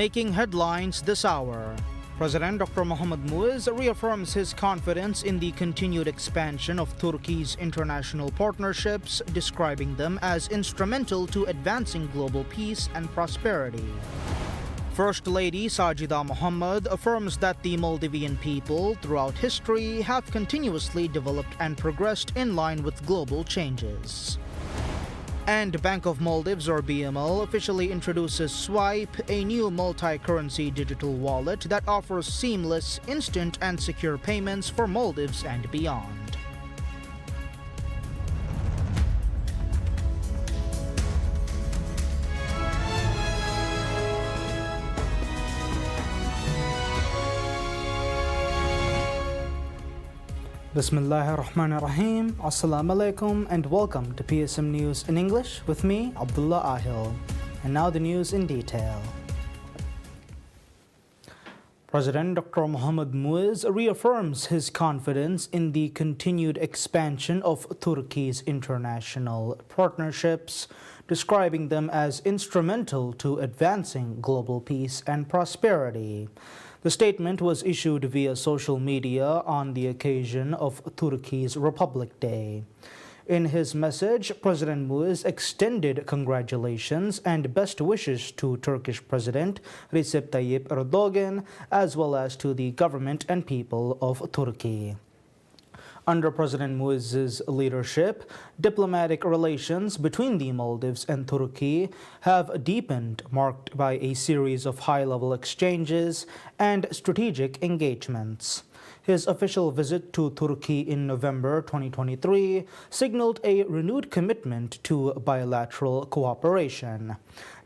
Making headlines this hour. President Dr. Mohamed Muiz reaffirms his confidence in the continued expansion of Turkey's international partnerships, describing them as instrumental to advancing global peace and prosperity. First Lady Sajida Mohammed affirms that the Maldivian people throughout history have continuously developed and progressed in line with global changes. And Bank of Maldives, or BML, officially introduces Swipe, a new multi-currency digital wallet that offers seamless, instant and secure payments for Maldives and beyond. Bismillahir Rahmanir Rahim. Assalamu alaikum and welcome to PSM News in English with me, Abdullah Ahil. And now the news in detail. President Dr. Mohamed Muiz reaffirms his confidence in the continued expansion of Turkey's international partnerships, describing them as instrumental to advancing global peace and prosperity. The statement was issued via social media on the occasion of Turkey's Republic Day. In his message, President Muiz extended congratulations and best wishes to Turkish President Recep Tayyip Erdogan, as well as to the government and people of Turkey. Under President Muiz's leadership, diplomatic relations between the Maldives and Turkey have deepened, marked by a series of high-level exchanges and strategic engagements. His official visit to Turkey in November 2023 signaled a renewed commitment to bilateral cooperation.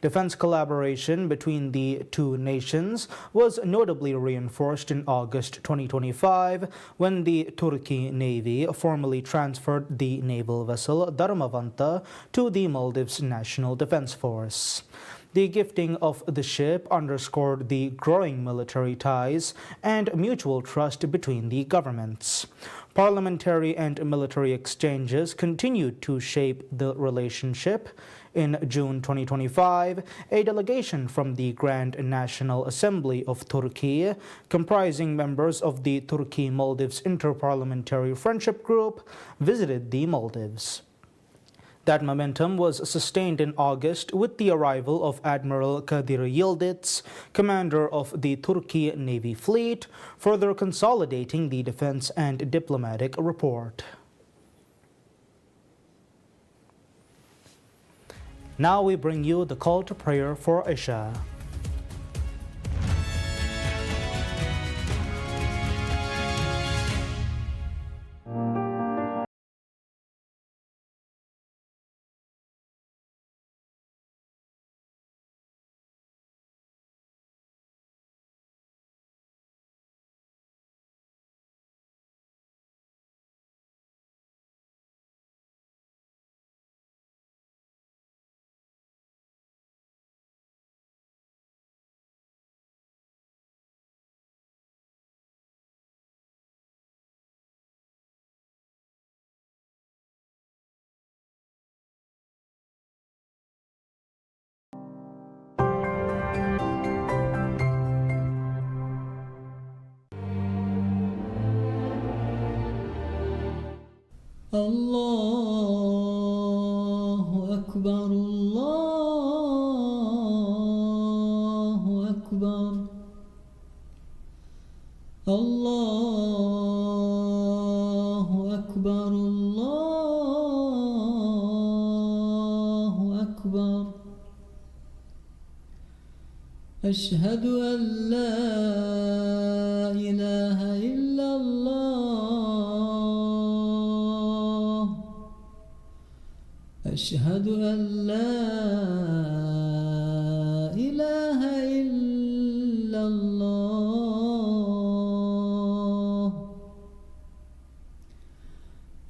Defense collaboration between the two nations was notably reinforced in August 2025 when the Turkey Navy formally transferred the naval vessel Dharmavanta to the Maldives National Defense Force. The gifting of the ship underscored the growing military ties and mutual trust between the governments. Parliamentary and military exchanges continued to shape the relationship. In June 2025, a delegation from the Grand National Assembly of Turkey, comprising members of the Turkey-Maldives Interparliamentary Friendship Group, visited the Maldives. That momentum was sustained in August with the arrival of Admiral Kadir Yildiz, commander of the Turkey Navy Fleet, further consolidating the defense and diplomatic rapport. Now we bring you the call to prayer for Isha. Allahu Akbar, Allahu Akbar, Allahu Akbar, Allahu Akbar. Ashhadu an la ilaha illallah. أشهد أن لا إله إلا الله.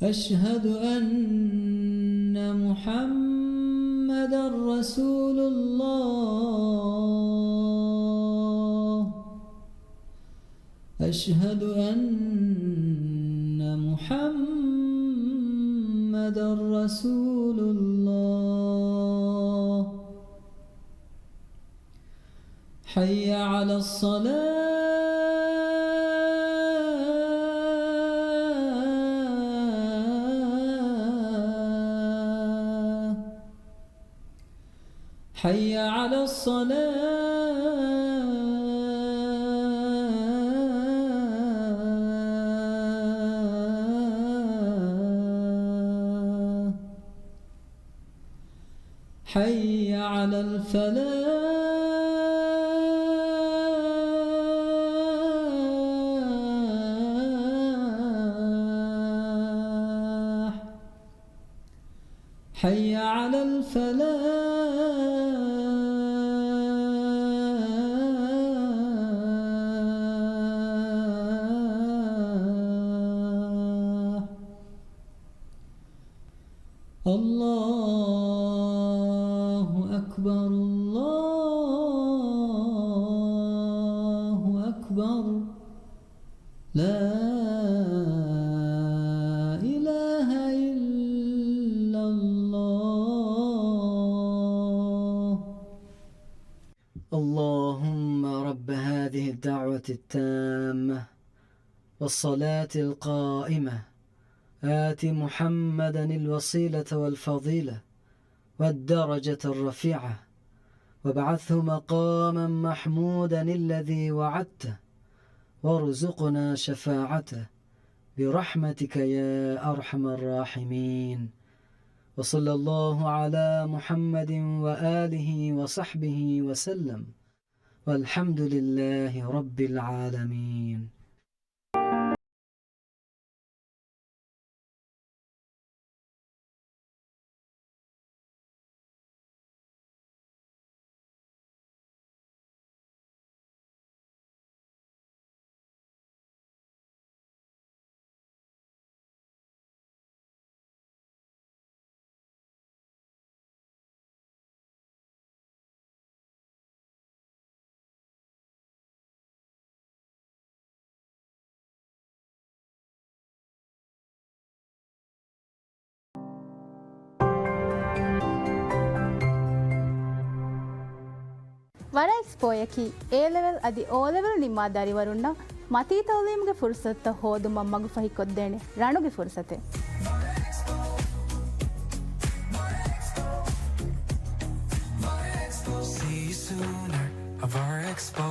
أشهد أن محمدًا رسول الله. أشهد أن محمدًا رسول الله. حي على الصلاة حي على الصلاة حي على الفلاح حي على الفلاح الله أكبر الله أكبر لا إله إلا الله. اللهم رب هذه الدعوة التامة والصلاة القائمة آت محمدا الوسيلة والفضيلة والدرجة الرفيعة وابعثه مقاما محمودا الذي وعدته وارزقنا شفاعته برحمتك يا أرحم الراحمين. وصلى الله على محمد وآله وصحبه وسلم والحمد لله رب العالمين. ವರಎಕ್ಸ್ಪೋಯಕಿ A-level ಅದಿ ಓ-ಲೆವೆಲ್ ನಿಮ್ಮ ದಾರಿವರುಣ್ಣ ಮತೀ ತೌಲೀಮ್ಗೆ ಫುರ್ಸತ್ತ ಹೋದು ಮಮ್ಮಗು ಫಹಿಕೊದ್ದೇನೆ ರಣುಗೆ ಫುರ್ಸತೆ See you sooner of our expo.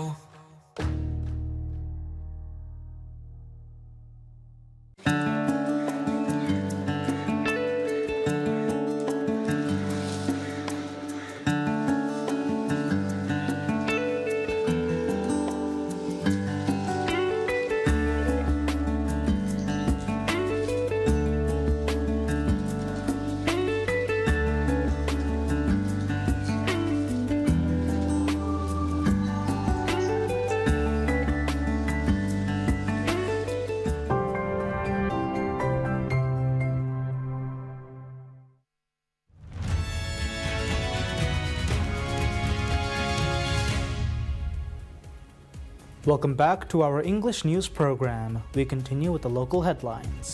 Welcome back to our English news program. We continue with the local headlines.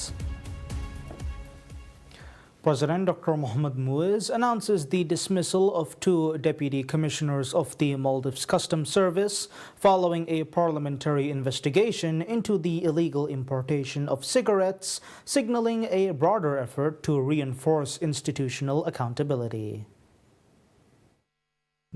President Dr. Mohamed Muiz announces the dismissal of 2 deputy commissioners of the Maldives Customs Service following a parliamentary investigation into the illegal importation of cigarettes, signaling a broader effort to reinforce institutional accountability.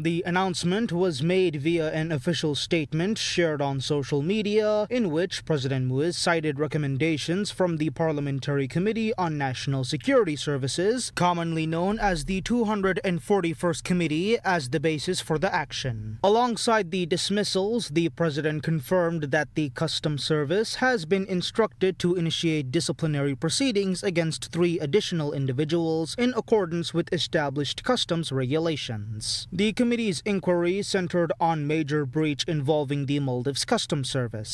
The announcement was made via an official statement shared on social media in which President Muiz cited recommendations from the Parliamentary Committee on National Security Services, commonly known as the 241st Committee, as the basis for the action. Alongside the dismissals, the President confirmed that the Customs Service has been instructed to initiate disciplinary proceedings against 3 additional individuals in accordance with established customs regulations. The committee's inquiry centered on major breach involving the Maldives Customs Service.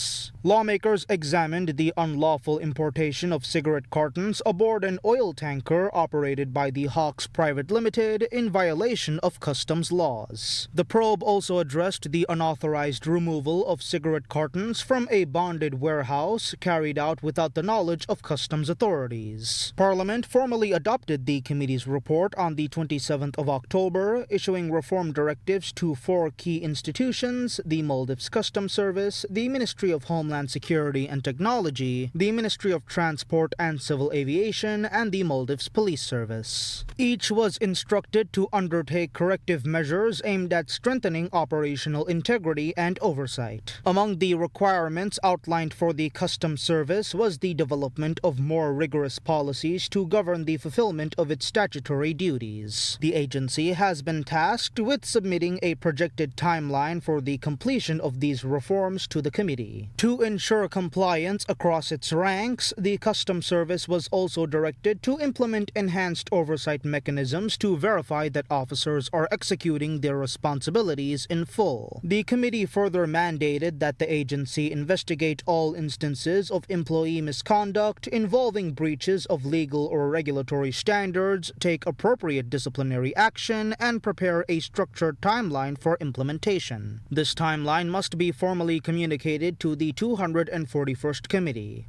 Lawmakers examined the unlawful importation of cigarette cartons aboard an oil tanker operated by the Hawks Private Limited in violation of customs laws. The probe also addressed the unauthorized removal of cigarette cartons from a bonded warehouse carried out without the knowledge of customs authorities. Parliament formally adopted the committee's report on the 27th of October, issuing reform directives to 4 key institutions: the Maldives Customs Service, the Ministry of Homeland Security and Technology, the Ministry of Transport and Civil Aviation, and the Maldives Police Service. Each was instructed to undertake corrective measures aimed at strengthening operational integrity and oversight. Among the requirements outlined for the Customs Service was the development of more rigorous policies to govern the fulfillment of its statutory duties. The agency has been tasked with submitting a projected timeline for the completion of these reforms to the committee. To ensure compliance across its ranks, the Customs Service was also directed to implement enhanced oversight mechanisms to verify that officers are executing their responsibilities in full. The committee further mandated that the agency investigate all instances of employee misconduct involving breaches of legal or regulatory standards, take appropriate disciplinary action, and prepare a structured timeline for implementation. This timeline must be formally communicated to the 241st Committee.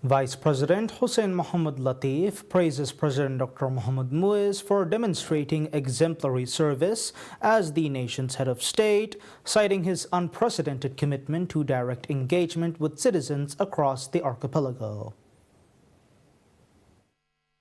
Vice President Hussein Mohammad Latif praises President Dr. Mohammad Muiz for demonstrating exemplary service as the nation's head of state, citing his unprecedented commitment to direct engagement with citizens across the archipelago.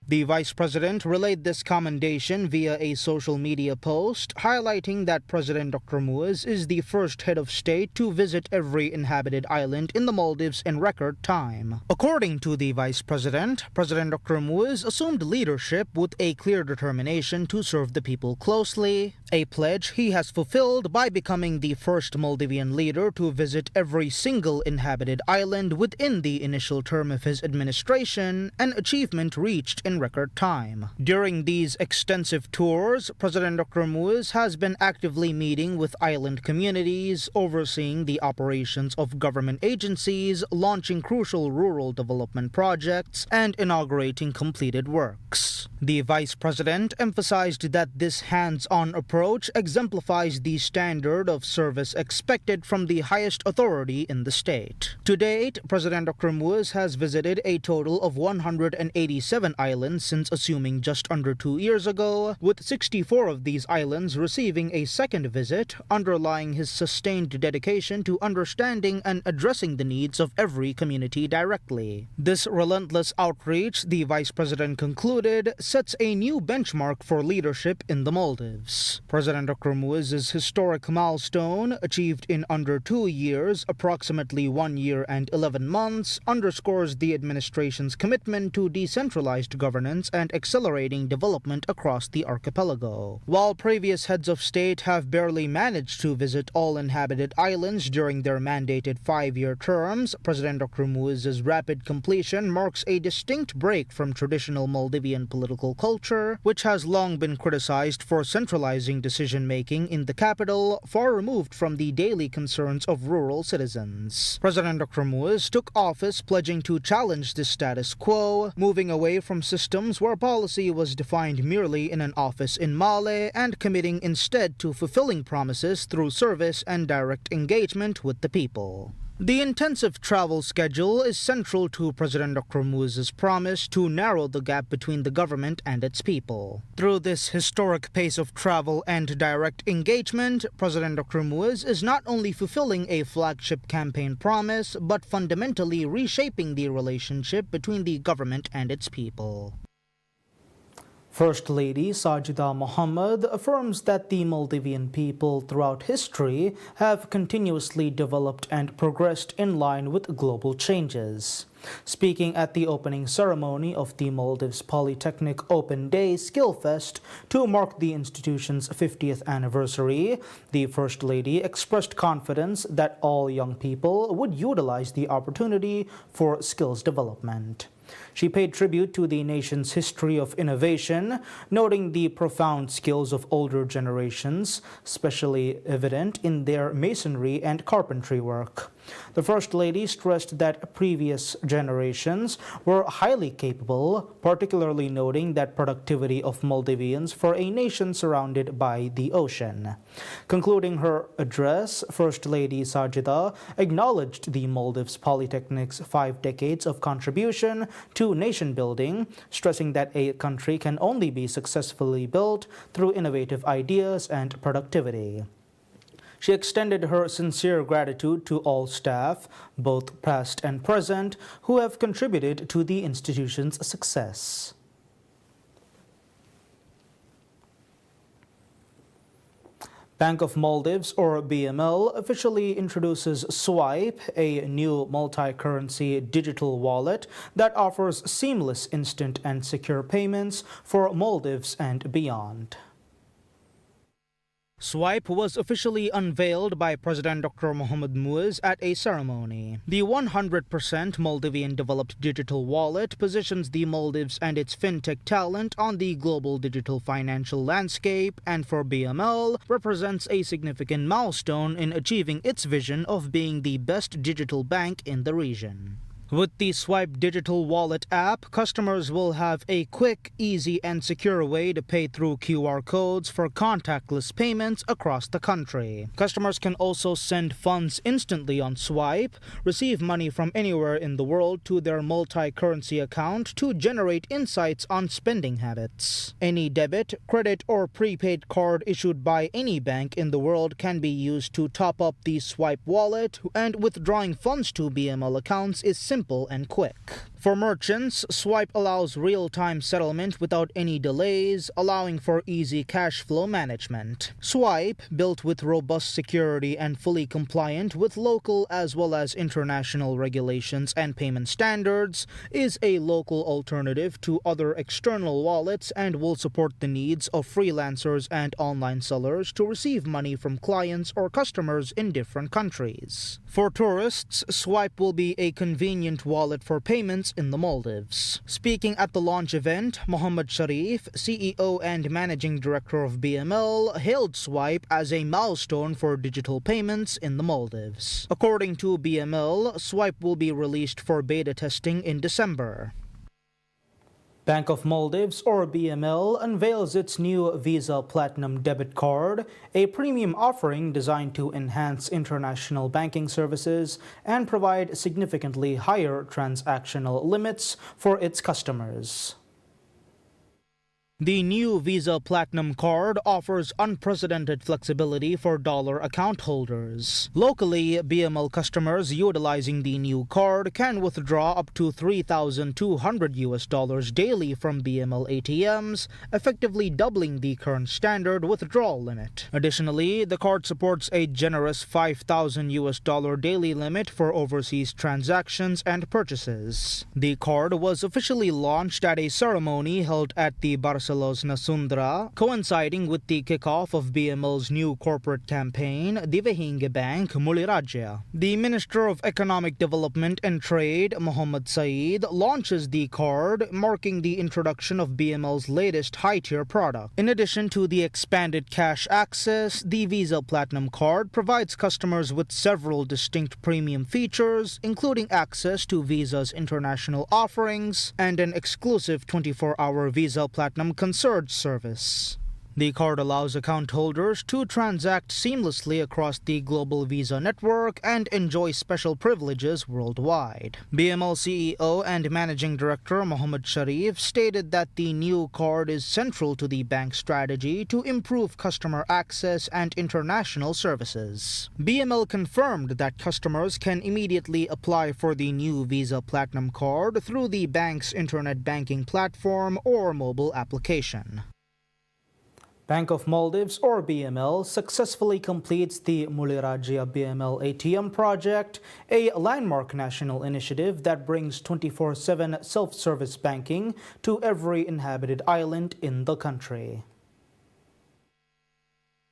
The Vice President relayed this commendation via a social media post, highlighting that President Dr. Muiz is the first head of state to visit every inhabited island in the Maldives in record time. According to the Vice President, President Dr. Muiz assumed leadership with a clear determination to serve the people closely, a pledge he has fulfilled by becoming the first Maldivian leader to visit every single inhabited island within the initial term of his administration, an achievement reached in record time. During these extensive tours, President Dr. Muiz has been actively meeting with island communities, overseeing the operations of government agencies, launching crucial rural development projects, and inaugurating completed works. The Vice President emphasized that this hands-on approach exemplifies the standard of service expected from the highest authority in the state. To date, President Dr. Muiz has visited a total of 187 islands since assuming just under 2 years ago, with 64 of these islands receiving a second visit, underlying his sustained dedication to understanding and addressing the needs of every community directly. This relentless outreach, the Vice President concluded, sets a new benchmark for leadership in the Maldives. President Dr. Muiz's historic milestone, achieved in under 2 years, approximately 1 year and 11 months, underscores the administration's commitment to decentralized governance and accelerating development across the archipelago. While previous heads of state have barely managed to visit all inhabited islands during their mandated 5-year terms, President Dr. Muiz's rapid completion marks a distinct break from traditional Maldivian political culture, which has long been criticized for centralizing decision-making in the capital, far removed from the daily concerns of rural citizens. President Dr. Muiz took office pledging to challenge this status quo, moving away from systems where policy was defined merely in an office in Male and committing instead to fulfilling promises through service and direct engagement with the people. The intensive travel schedule is central to President Dr. Muiz's promise to narrow the gap between the government and its people. Through this historic pace of travel and direct engagement, President Dr. Muiz is not only fulfilling a flagship campaign promise, but fundamentally reshaping the relationship between the government and its people. First Lady Sajida Mohammed affirms that the Maldivian people throughout history have continuously developed and progressed in line with global changes. Speaking at the opening ceremony of the Maldives Polytechnic Open Day Skillfest to mark the institution's 50th anniversary, the First Lady expressed confidence that all young people would utilize the opportunity for skills development. She paid tribute to the nation's history of innovation, noting the profound skills of older generations, especially evident in their masonry and carpentry work. The First Lady stressed that previous generations were highly capable, particularly noting that productivity of Maldivians for a nation surrounded by the ocean. Concluding her address, First Lady Sajida acknowledged the Maldives Polytechnic's 5 decades of contribution to nation building, stressing that a country can only be successfully built through innovative ideas and productivity. She extended her sincere gratitude to all staff, both past and present, who have contributed to the institution's success. Bank of Maldives, or BML, officially introduces Swipe, a new multi-currency digital wallet that offers seamless, instant and secure payments for Maldives and beyond. Swipe was officially unveiled by President Dr. Mohamed Muiz at a ceremony. The 100% Maldivian-developed digital wallet positions the Maldives and its fintech talent on the global digital financial landscape, and for BML, represents a significant milestone in achieving its vision of being the best digital bank in the region. With the Swipe digital wallet app, customers will have a quick, easy, and secure way to pay through QR codes for contactless payments across the country. Customers can also send funds instantly on Swipe, receive money from anywhere in the world to their multi-currency account to generate insights on spending habits. Any debit, credit, or prepaid card issued by any bank in the world can be used to top up the Swipe wallet, and withdrawing funds to BML accounts is simple and quick. For merchants, Swipe allows real-time settlement without any delays, allowing for easy cash flow management. Swipe, built with robust security and fully compliant with local as well as international regulations and payment standards, is a local alternative to other external wallets and will support the needs of freelancers and online sellers to receive money from clients or customers in different countries. For tourists, Swipe will be a convenient wallet for payments in the Maldives. Speaking at the launch event, Mohammed Sharif, CEO and Managing Director of BML, hailed Swipe as a milestone for digital payments in the Maldives. According to BML, Swipe will be released for beta testing in December. Bank of Maldives, or BML, unveils its new Visa Platinum debit card, a premium offering designed to enhance international banking services and provide significantly higher transactional limits for its customers. The new Visa Platinum card offers unprecedented flexibility for dollar account holders. Locally, BML customers utilizing the new card can withdraw up to $3,200 daily from BML ATMs, effectively doubling the current standard withdrawal limit. Additionally, the card supports a generous $5,000 daily limit for overseas transactions and purchases. The card was officially launched at a ceremony held at the Barcelos Nasundra, coinciding with the kickoff of BML's new corporate campaign, Divehinge Bank Muliraja. The Minister of Economic Development and Trade, Mohammed Saeed, launches the card, marking the introduction of BML's latest high-tier product. In addition to the expanded cash access, the Visa Platinum card provides customers with several distinct premium features, including access to Visa's international offerings and an exclusive 24-hour Visa Platinum Concierge service. The card allows account holders to transact seamlessly across the global Visa network and enjoy special privileges worldwide. BML CEO and Managing Director Mohammed Sharif stated that the new card is central to the bank's strategy to improve customer access and international services. BML confirmed that customers can immediately apply for the new Visa Platinum card through the bank's internet banking platform or mobile application. Bank of Maldives, or BML, successfully completes the Muliraja BML ATM project, a landmark national initiative that brings 24/7 self-service banking to every inhabited island in the country.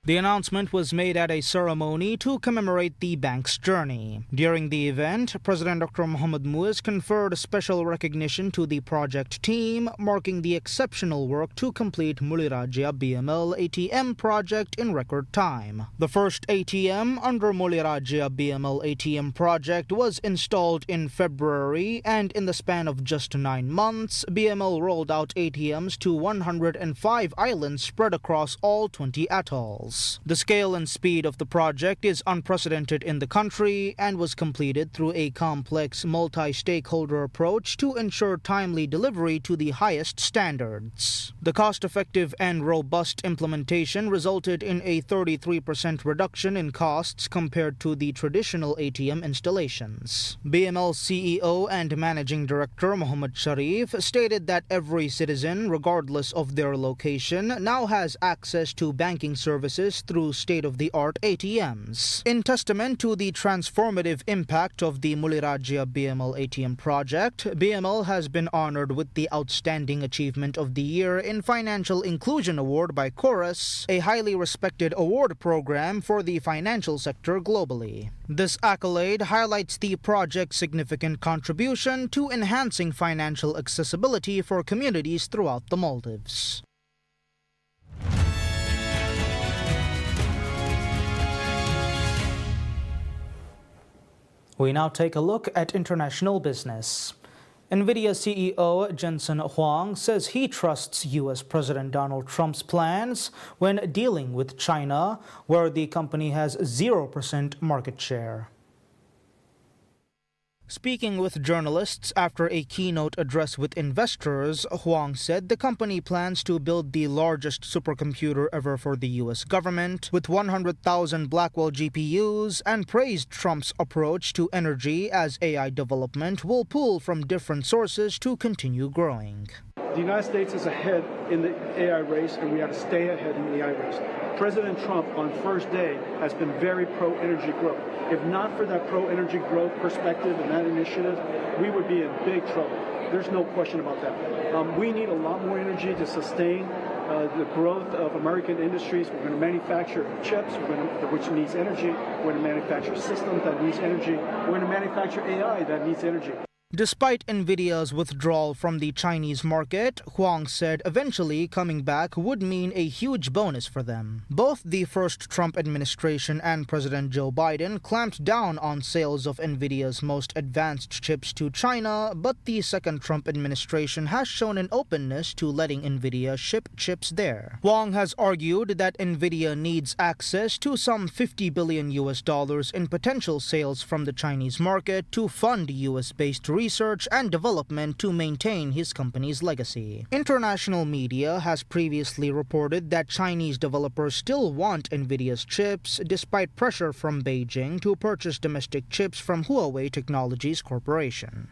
The announcement was made at a ceremony to commemorate the bank's journey. During the event, President Dr. Mohamed Muiz conferred special recognition to the project team, marking the exceptional work to complete Muliraja BML ATM project in record time. The first ATM under Muliraja BML ATM project was installed in February, and in the span of just 9 months, BML rolled out ATMs to 105 islands spread across all 20 atolls. panels. The scale and speed of the project is unprecedented in the country and was completed through a complex multi-stakeholder approach to ensure timely delivery to the highest standards. The cost-effective and robust implementation resulted in a 33% reduction in costs compared to the traditional ATM installations. BML CEO and Managing Director Mohammad Sharif stated that every citizen, regardless of their location, now has access to banking services through state-of-the-art ATMs. In testament to the transformative impact of the Mulirajya BML ATM project, BML has been honored with the Outstanding Achievement of the Year in Financial Inclusion Award by Chorus, a highly respected award program for the financial sector globally. This accolade highlights the project's significant contribution to enhancing financial accessibility for communities throughout the Maldives. We now take a look at international business. NVIDIA CEO Jensen Huang says he trusts U.S. President Donald Trump's plans when dealing with China, where the company has 0% market share. Speaking with journalists after a keynote address with investors, Huang said the company plans to build the largest supercomputer ever for the U.S. government with 100,000 Blackwell GPUs and praised Trump's approach to energy as AI development will pull from different sources to continue growing. The United States is ahead in the AI race, and we have to stay ahead in the AI race. President Trump, on first day, has been very pro-energy growth. If not for that pro-energy growth perspective and that initiative, we would be in big trouble. There's no question about that. We need a lot more energy to sustain the growth of American industries. We're going to manufacture chips, which needs energy. We're going to manufacture systems that needs energy. We're going to manufacture AI that needs energy. Despite NVIDIA's withdrawal from the Chinese market, Huang said eventually coming back would mean a huge bonus for them. Both the first Trump administration and President Joe Biden clamped down on sales of NVIDIA's most advanced chips to China, but the second Trump administration has shown an openness to letting NVIDIA ship chips there. Huang has argued that NVIDIA needs access to some $50 billion in potential sales from the Chinese market to fund US-based research and development to maintain his company's legacy. International media has previously reported that Chinese developers still want NVIDIA's chips despite pressure from Beijing to purchase domestic chips from Huawei Technologies Corporation.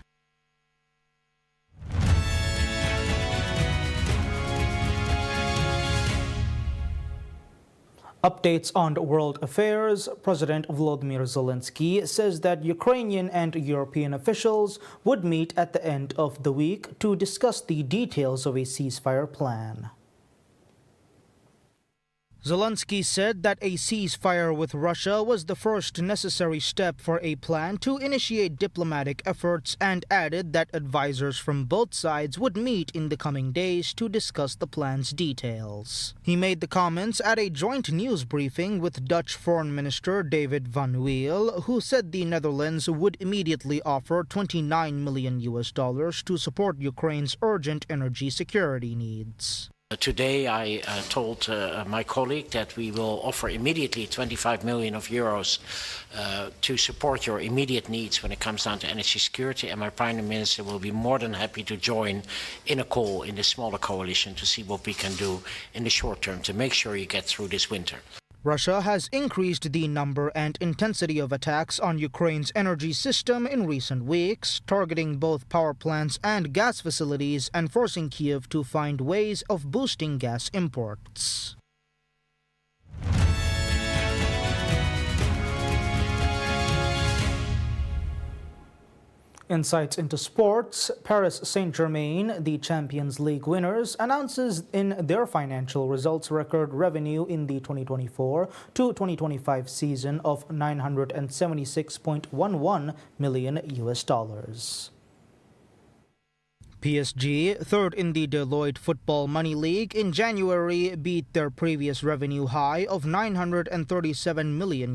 Updates on world affairs. President Volodymyr Zelensky says that Ukrainian and European officials would meet at the end of the week to discuss the details of a ceasefire plan. Zelensky said that a ceasefire with Russia was the first necessary step for a plan to initiate diplomatic efforts and added that advisors from both sides would meet in the coming days to discuss the plan's details. He made the comments at a joint news briefing with Dutch Foreign Minister David Van Wiel, who said the Netherlands would immediately offer $29 million to support Ukraine's urgent energy security needs. Today I told my colleague that we will offer immediately 25 million euros to support your immediate needs when it comes down to energy security, and my Prime Minister will be more than happy to join in a call in the smaller coalition to see what we can do in the short term to make sure you get through this winter. Russia has increased the number and intensity of attacks on Ukraine's energy system in recent weeks, targeting both power plants and gas facilities and forcing Kyiv to find ways of boosting gas imports. Insights into sports. Paris Saint-Germain, the Champions League winners, announces in their financial results record revenue in the 2024 to 2025 season of $976.11 million. PSG, third in the Deloitte Football Money League, in January beat their previous revenue high of $937 million.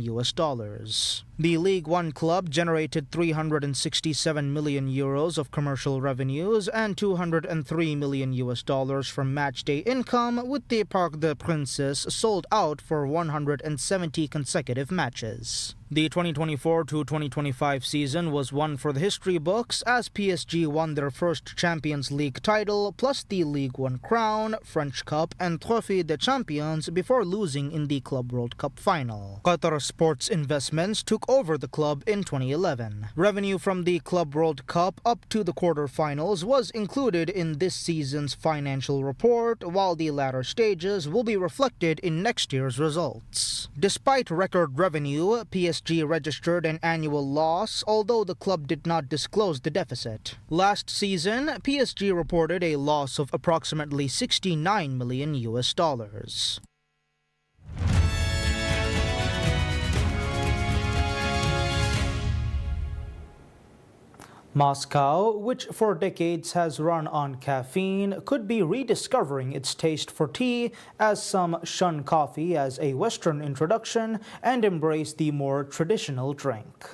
The League One club generated 367 million euros of commercial revenues and $203 million from matchday income, with the Parc des Princes sold out for 170 consecutive matches. The 2024-2025 season was one for the history books as PSG won their first Champions League title plus the League One crown, French Cup and Trophée des Champions before losing in the Club World Cup final. Qatar Sports Investments took over the club in 2011. Revenue from the Club World Cup up to the quarterfinals was included in this season's financial report, while the latter stages will be reflected in next year's results. Despite record revenue, PSG registered an annual loss, although the club did not disclose the deficit. Last season, PSG reported a loss of approximately $69 million. Moscow, which for decades has run on caffeine, could be rediscovering its taste for tea, as some shun coffee as a Western introduction and embrace the more traditional drink.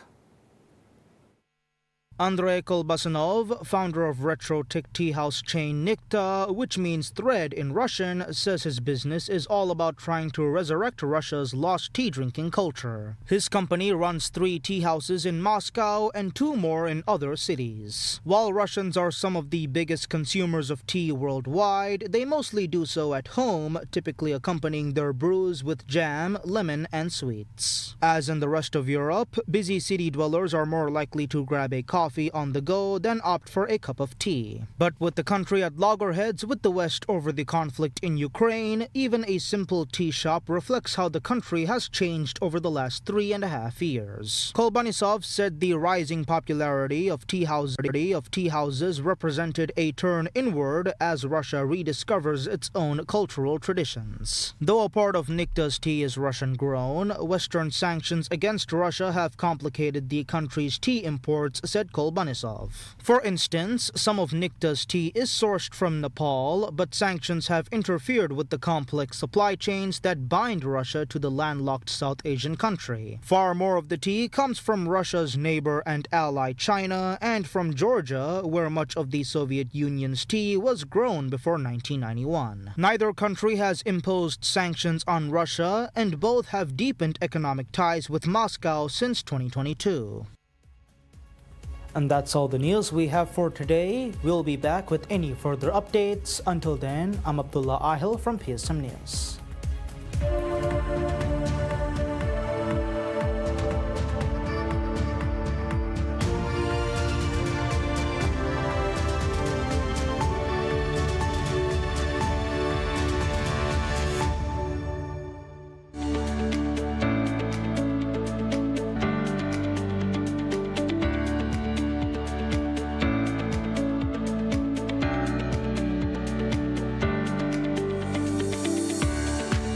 Andrei Kolbasanov, founder of retro-tech tea house chain Nikta, which means thread in Russian, says his business is all about trying to resurrect Russia's lost tea drinking culture. His company runs 3 tea houses in Moscow and 2 more in other cities. While Russians are some of the biggest consumers of tea worldwide, they mostly do so at home, typically accompanying their brews with jam, lemon, and sweets. As in the rest of Europe, busy city dwellers are more likely to grab a coffee on the go than opt for a cup of tea. But with the country at loggerheads with the West over the conflict in Ukraine, even a simple tea shop reflects how the country has changed over the last 3.5 years. Kolbanisov said the rising popularity of tea houses represented a turn inward as Russia rediscovers its own cultural traditions. Though a part of Nikta's tea is Russian-grown, Western sanctions against Russia have complicated the country's tea imports, said Kolbanisov. For instance, some of Nikta's tea is sourced from Nepal, but sanctions have interfered with the complex supply chains that bind Russia to the landlocked South Asian country. Far more of the tea comes from Russia's neighbor and ally China and from Georgia, where much of the Soviet Union's tea was grown before 1991. Neither country has imposed sanctions on Russia, and both have deepened economic ties with Moscow since 2022. And that's all the news we have for today. We'll be back with any further updates. Until then, I'm Abdullah Ahil from PSM News.